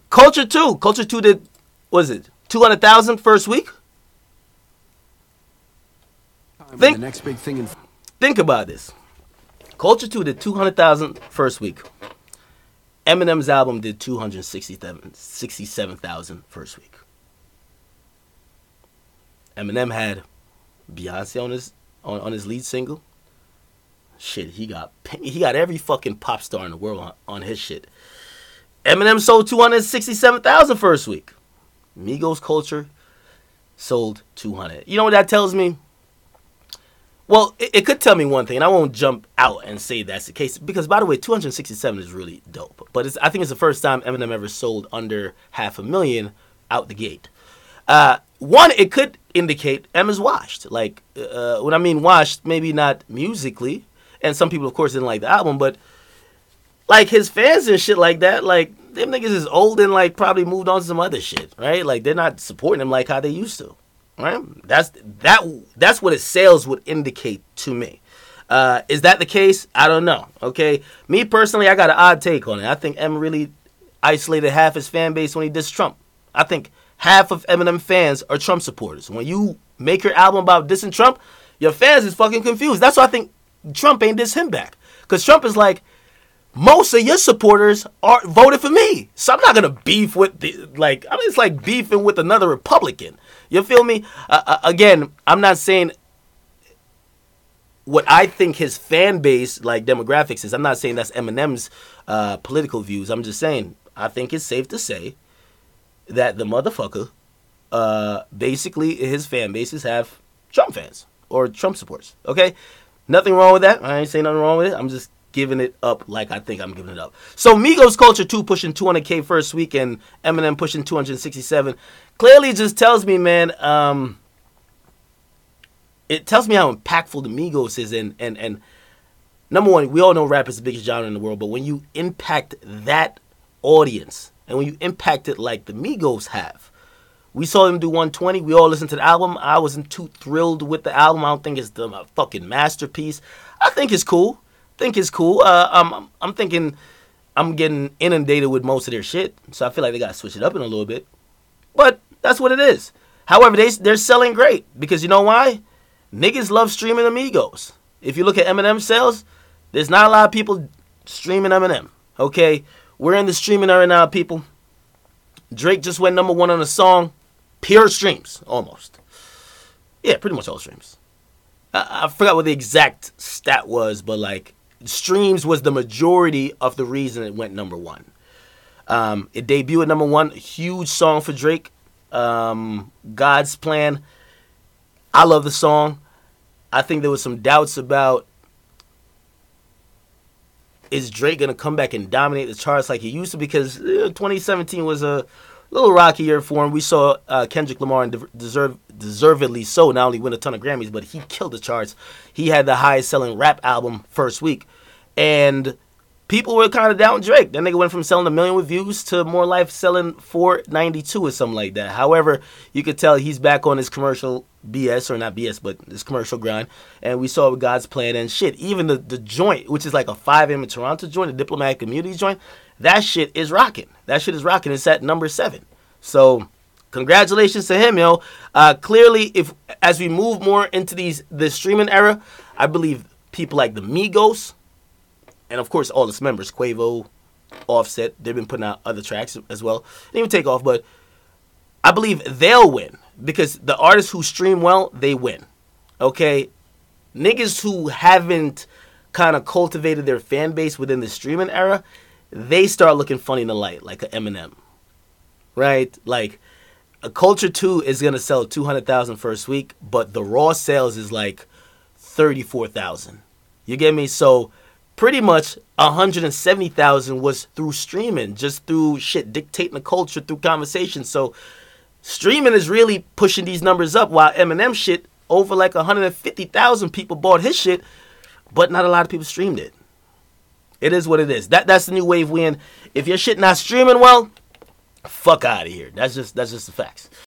Culture 2. Culture 2 did, what is it, 200,000 first week? The next big thing Think about this. Culture 2 did 200,000 first week. Eminem's album did 267,000 first week. Eminem had Beyonce on his lead single. Shit, he got every fucking pop star in the world on his shit. Eminem sold 267,000 first week. Migos Culture sold 200. You know what that tells me? Well, it could tell me one thing, and I won't jump out and say that's the case. Because, by the way, 267 is really dope. But I think it's the first time Eminem ever sold under 500,000 out the gate. One, it could indicate Em's washed. Like, when I mean washed, maybe not musically. And some people, of course, didn't like the album. But, like, his fans and shit like that, like, them niggas is old and, like, probably moved on to some other shit, right? Like, they're not supporting him like how they used to. Right? That's what his sales would indicate to me. Is that the case? I don't know. Okay, me personally, I got an odd take on it. I think Em really isolated half his fan base when he dissed Trump. I think half of Eminem fans are Trump supporters. When you make your album about dissing Trump, your fans is fucking confused. That's why I think Trump ain't diss him back. Because Trump is like, most of your supporters are voted for me, so I'm not gonna beef with it's like beefing with another Republican. You feel me? Again, I'm not saying what I think his fan base, like demographics, is. I'm not saying that's Eminem's political views. I'm just saying I think it's safe to say that the motherfucker, basically his fan bases have Trump fans or Trump supporters. Okay, nothing wrong with that. I ain't saying nothing wrong with it. I'm just giving it up like I think I'm giving it up. So Migos Culture 2 pushing 200K first week and Eminem pushing 267. Clearly just tells me, man, it tells me how impactful the Migos is. And number one, we all know rap is the biggest genre in the world, but when you impact that audience and when you impact it like the Migos have, we saw them do 120. We all listened to the album. I wasn't too thrilled with the album. I don't think it's the fucking masterpiece. I think it's cool. I'm thinking I'm getting inundated with most of their shit, so I feel like they gotta switch it up in a little bit. But that's what it is. However, they're selling great because you know why? Niggas love streaming Amigos. If you look at Eminem sales, there's not a lot of people streaming Eminem. Okay, we're in the streaming era now, people. Drake just went #1 on a song, pure streams almost. Yeah, pretty much all streams. I forgot what the exact stat was, but like, streams was the majority of the reason it went #1. It debuted at #1, huge song for Drake. God's Plan. I love the song. I think there was some doubts about, is Drake going to come back and dominate the charts like he used to? Because 2017 was a little rocky year for him. We saw Kendrick Lamar, and deservedly so, not only win a ton of Grammys, but he killed the charts. He had the highest selling rap album first week. And people were kind of doubting Drake. That nigga went from selling 1 million with views to more life selling 492 or something like that. However, you could tell he's back on his commercial BS, or not BS, but his commercial grind. And we saw with God's Plan and shit. Even the joint, which is like a 5 a.m. in Toronto joint, a diplomatic community joint, that shit is rocking. That shit is rocking. It's at #7. So congratulations to him, yo. Clearly, as we move more into the streaming era, I believe people like the Migos, and of course all its members, Quavo, Offset, they've been putting out other tracks as well. They didn't even take off, but I believe they'll win because the artists who stream well, they win. Okay? Niggas who haven't kind of cultivated their fan base within the streaming era, they start looking funny in the light, like an Eminem. Right? Like, a Culture 2 is going to sell 200,000 first week, but the raw sales is like 34,000. You get me? So pretty much 170,000 was through streaming, just through shit dictating the culture through conversation. So streaming is really pushing these numbers up, while Eminem shit, over like 150,000 people bought his shit, but not a lot of people streamed it. It is what it is. That's the new wave we in. If your shit not streaming well, fuck out of here. That's just the facts.